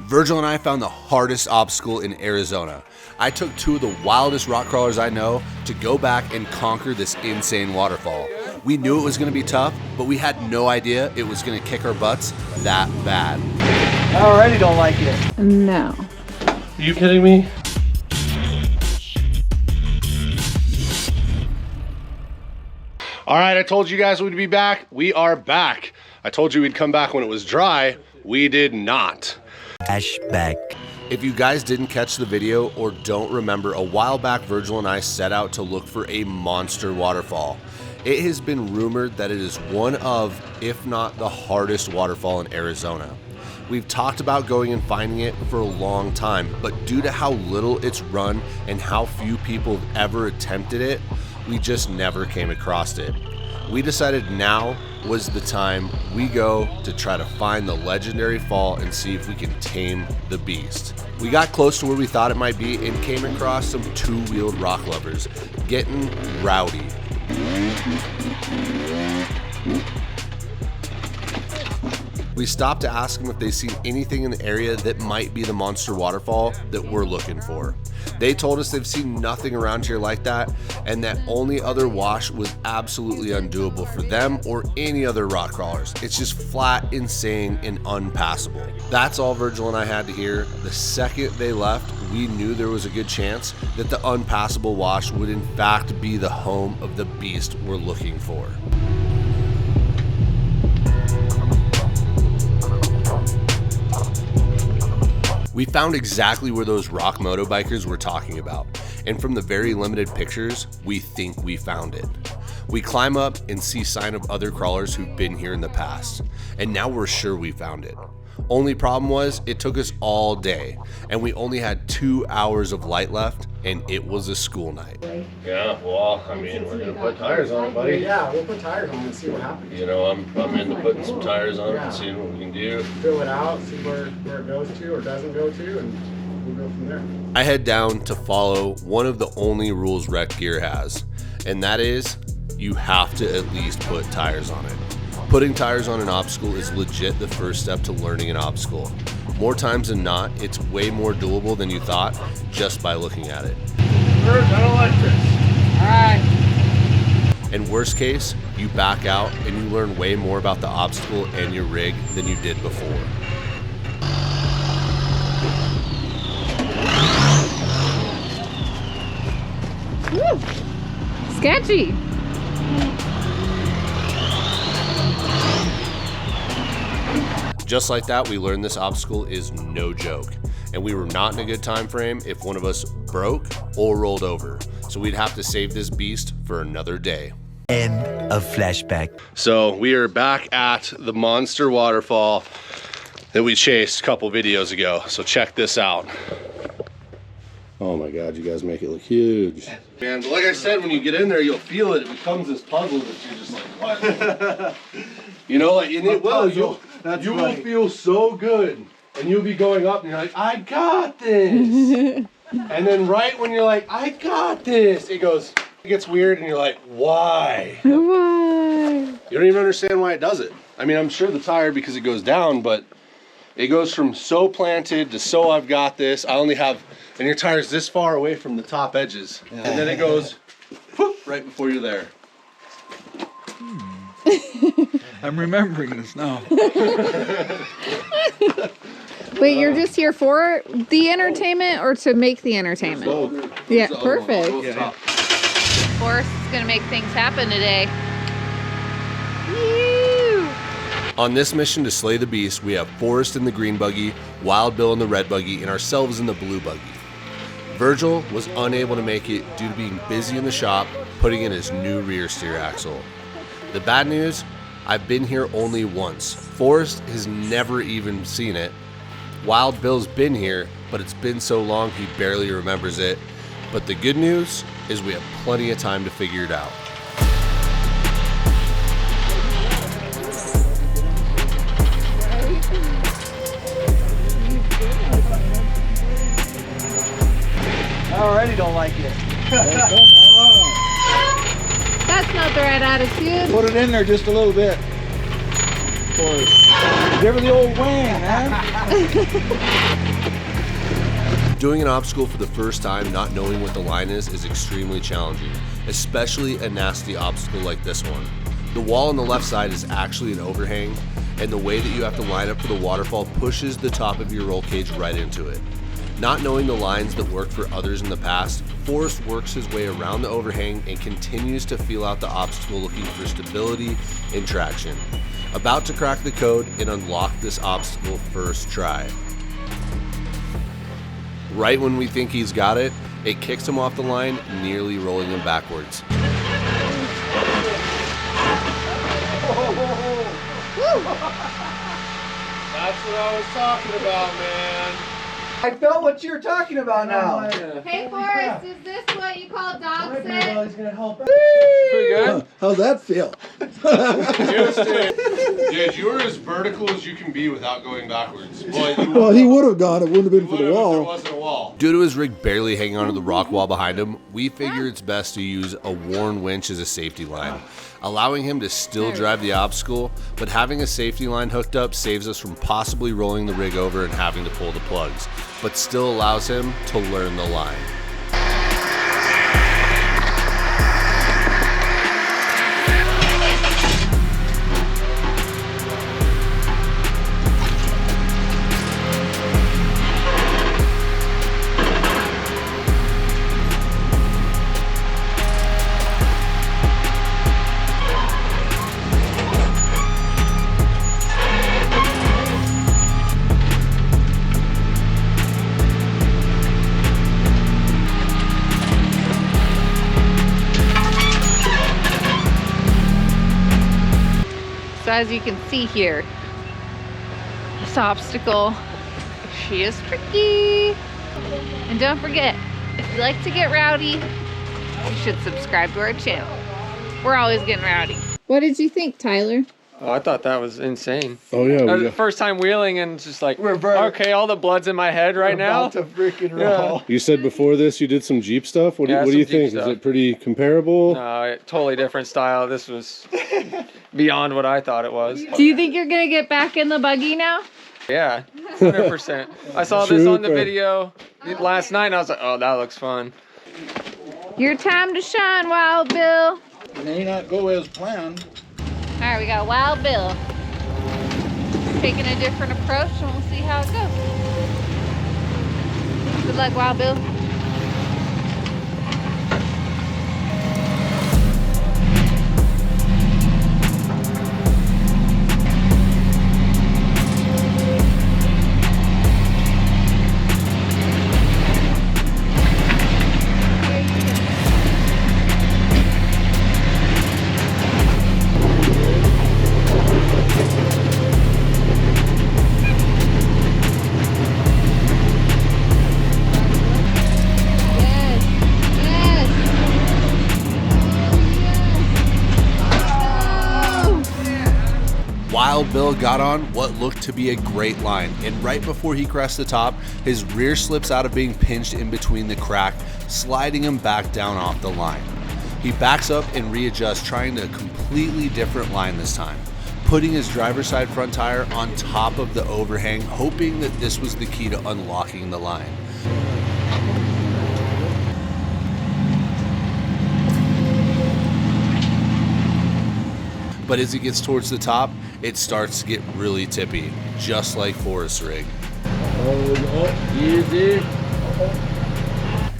Virgil and I found the hardest obstacle in Arizona. I took two of the wildest rock crawlers I know to go back and conquer this insane waterfall. We knew it was going to be tough, but we had no idea it was going to kick our butts that bad. I already don't like it. No. Are you kidding me? All right, I told you guys we'd be back. We are back. I told you we'd come back when it was dry. We did not. Flashback. If you guys didn't catch the video or don't remember, a while back Virgil and I set out to look for a monster waterfall. It has been rumored that it is one of, if not the hardest waterfall in Arizona. We've talked about going and finding it for a long time, but due to how little it's run and how few people have ever attempted it, we just never came across it. We decided now was the time we go to try to find the legendary fall and see if we can tame the beast. We got close to where we thought it might be and came across some two-wheeled rock lovers getting rowdy. We stopped to ask them if they've seen anything in the area that might be the monster waterfall that we're looking for. They told us they've seen nothing around here like that, and that only other wash was absolutely undoable for them or any other rock crawlers. It's just flat, insane, and unpassable. That's all Virgil and I had to hear. The second they left, we knew there was a good chance that the unpassable wash would in fact be the home of the beast we're looking for. We found exactly where those rock moto bikers were talking about, and from the very limited pictures, we think we found it. We climb up and see sign of other crawlers who've been here in the past, and now we're sure we found it. Only problem was it took us all day, and we only had 2 hours of light left, and it was a school night. Yeah, well, I mean, we're gonna put tires on it, buddy. Yeah, we'll put tires on it and see what happens. You know, I'm into putting some tires on it and seeing what we can do. Fill it out, see where it goes to or doesn't go to, and we'll go from there. I head down to follow one of the only rules Rec Gear has, and that is you have to at least put tires on it. Putting tires on an obstacle is legit the first step to learning an obstacle. More times than not, it's way more doable than you thought just by looking at it. I don't like this. All right. And worst case, you back out and you learn way more about the obstacle and your rig than you did before. Woo. Sketchy. Just like that, we learned this obstacle is no joke, and we were not in a good time frame if one of us broke or rolled over, so we'd have to save this beast for another day. End of Flashback. So we are back at the monster waterfall that we chased a couple videos ago. So check this out. Oh my God, you guys make it look huge. Man, but like I said, when you get in there, you'll feel it. It becomes this puzzle that you're just like, what? You know, like, and it will. You will feel so good. And you'll be going up and you're like, I got this. And then right when you're like, I got this, it gets weird and you're like, why? Why? You don't even understand why it does it. I mean, I'm sure the tire because it goes down, but it goes from so planted to so I've got this. I only have, and your tire's this far away from the top edges. Yeah. And then it goes whoop, right before you're there. I'm remembering this now. Wait, you're just here for the entertainment or to make the entertainment? Both. Yeah, perfect. Yeah. Forrest is gonna make things happen today. On this mission to slay the beast, we have Forrest in the green buggy, Wild Bill in the red buggy, and ourselves in the blue buggy. Virgil was unable to make it due to being busy in the shop, putting in his new rear steer axle. The bad news, I've been here only once. Forrest has never even seen it. Wild Bill's been here, but it's been so long he barely remembers it. But the good news is we have plenty of time to figure it out. I already don't like it. Come on. That's not the right attitude. Put it in there just a little bit. Give her the old wang, man. Doing an obstacle for the first time, not knowing what the line is extremely challenging, especially a nasty obstacle like this one. The wall on the left side is actually an overhang, and the way that you have to line up for the waterfall pushes the top of your roll cage right into it. Not knowing the lines that worked for others in the past, Forrest works his way around the overhang and continues to feel out the obstacle looking for stability and traction. About to crack the code and unlock this obstacle first try. Right when we think he's got it, it kicks him off the line, nearly rolling him backwards. That's what I was talking about, man. I felt what you're talking about now. Hey, Forrest, is this what you call dog sit? He's gonna help. Pretty good. How's that feel? Dude, you were as vertical as you can be without going backwards. Well, he would have gone. It wouldn't have been for the If there wall. wasn't a wall. Due to his rig barely hanging onto the rock wall behind him, we figure it's best to use a worn winch as a safety line, allowing him to still drive the obstacle, but having a safety line hooked up saves us from possibly rolling the rig over and having to pull the plugs, but still allows him to learn the line. So as you can see here, this obstacle, she is tricky. And don't forget, if you like to get rowdy, you should subscribe to our channel. We're always getting rowdy. What did you think, Tyler? Oh, I thought that was insane. Oh yeah, That was the first time wheeling and it's just like, okay, all the blood's in my head right now. About to freaking roll. You said before this you did some Jeep stuff. What do Yeah, you some think? Jeep Is stuff. it pretty comparable? No, totally different style. This was beyond what I thought it was. Do you think you're gonna get back in the buggy now? Yeah, 100%. I saw this on the video last night and I was like, oh, that looks fun. Your time to shine, Wild Bill. May not go as planned. All right, we got Wild Bill. Taking a different approach and we'll see how it goes. Good luck, Wild Bill. Wild Bill got on what looked to be a great line, and right before he crests the top, his rear slips out of being pinched in between the crack, sliding him back down off the line. He backs up and readjusts, trying a completely different line this time, putting his driver's side front tire on top of the overhang, hoping that this was the key to unlocking the line. But as he gets towards the top, it starts to get really tippy, just like Forrest's rig.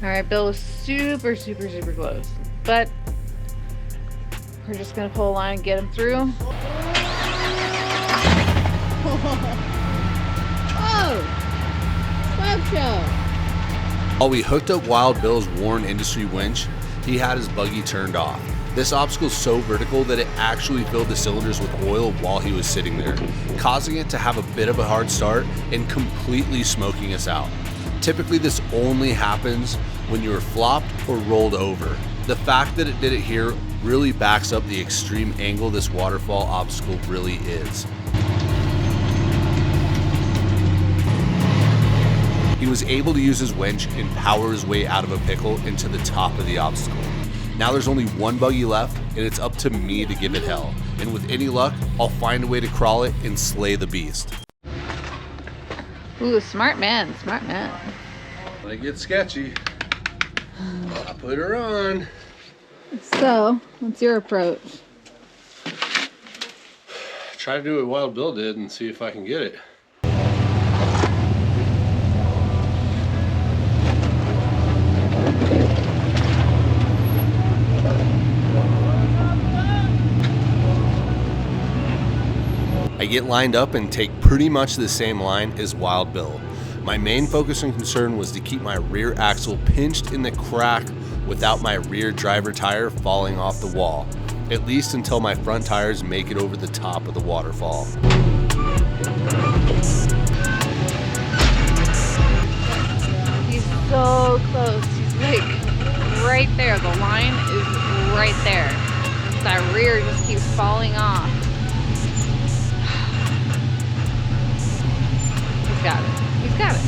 All right, Bill was super close, but we're just gonna pull a line and get him through. Oh! Web show! While we hooked up Wild Bill's worn industry winch, he had his buggy turned off. This obstacle is so vertical that it actually filled the cylinders with oil while he was sitting there, causing it to have a bit of a hard start and completely smoking us out. Typically this only happens when you are flopped or rolled over. The fact that it did it here really backs up the extreme angle this waterfall obstacle really is. He was able to use his winch and power his way out of a pickle into the top of the obstacle. Now there's only one buggy left, and it's up to me to give it hell. And with any luck, I'll find a way to crawl it and slay the beast. Ooh, smart man, smart man. When I get sketchy, I put her on. So, what's your approach? Try to do what Wild Bill did and see if I can get it. I get lined up and take pretty much the same line as Wild Bill. My main focus and concern was to keep my rear axle pinched in the crack without my rear driver tire falling off the wall, at least until my front tires make it over the top of the waterfall. He's so close. He's like right there. The line is right there. That rear just keeps falling off. He's got it. He's got it.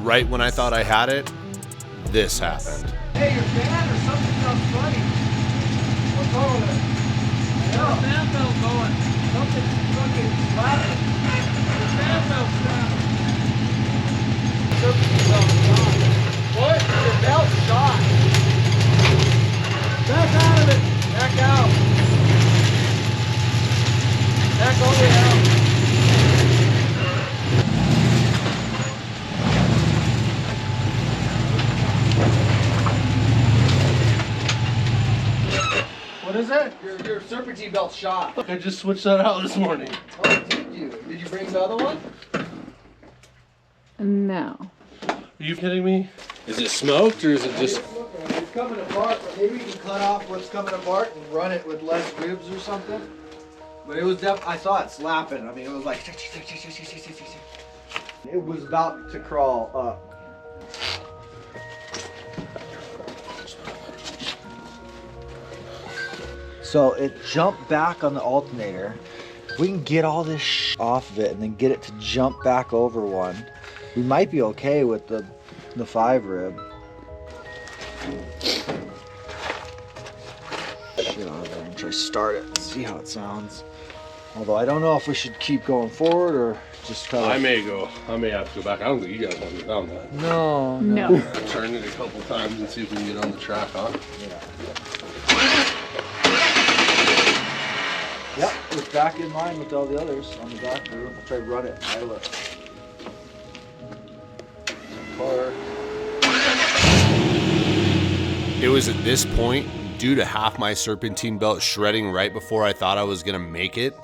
Right when I thought I had it, this happened. Hey, your fan or something sounds funny. What's wrong with it? No. The fan belt's going. Something's fucking flapping. The fan belt's down. What? Your belt's shot. Back out of it. Back out. Back all the way out. What is it? Your serpentine belt shot. Look, I just switched that out this morning. Oh, did you? Did you bring the other one? No. Are you kidding me? Is it smoked or is it just... It's coming apart, but maybe you can cut off what's coming apart and run it with less ribs or something. But it was I saw it slapping. I mean, it was like... It was about to crawl up. So it jumped back on the alternator. If we can get all this off of it and then get it to jump back over one, we might be okay with the 5 rib. Shit out of there and try to start it and see how it sounds. Although I don't know if we should keep going forward or just kind of... I may have to go back. I don't think you guys want to go down that. No. Turn it a couple times and see if we can get on the track, huh? Yeah. Yep, it's back in line with all the others on the back room. I'll try to run it. I look. It was at this point, due to half my serpentine belt shredding right before I thought I was gonna make it,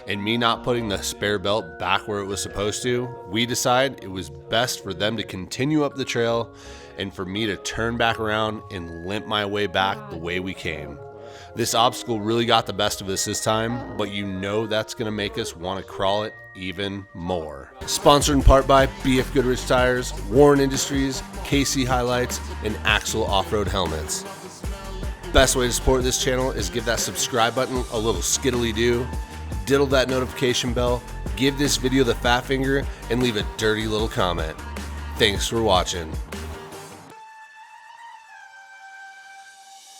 and me not putting the spare belt back where it was supposed to, we decided it was best for them to continue up the trail and for me to turn back around and limp my way back the way we came. This obstacle really got the best of us this time, but you know that's gonna make us want to crawl it even more. Sponsored in part by BF Goodrich Tires, Warren Industries, KC Highlights, and Axle Off-Road Helmets. Best way to support this channel is give that subscribe button a little skiddly do, diddle that notification bell, give this video the fat finger, and leave a dirty little comment. Thanks for watching.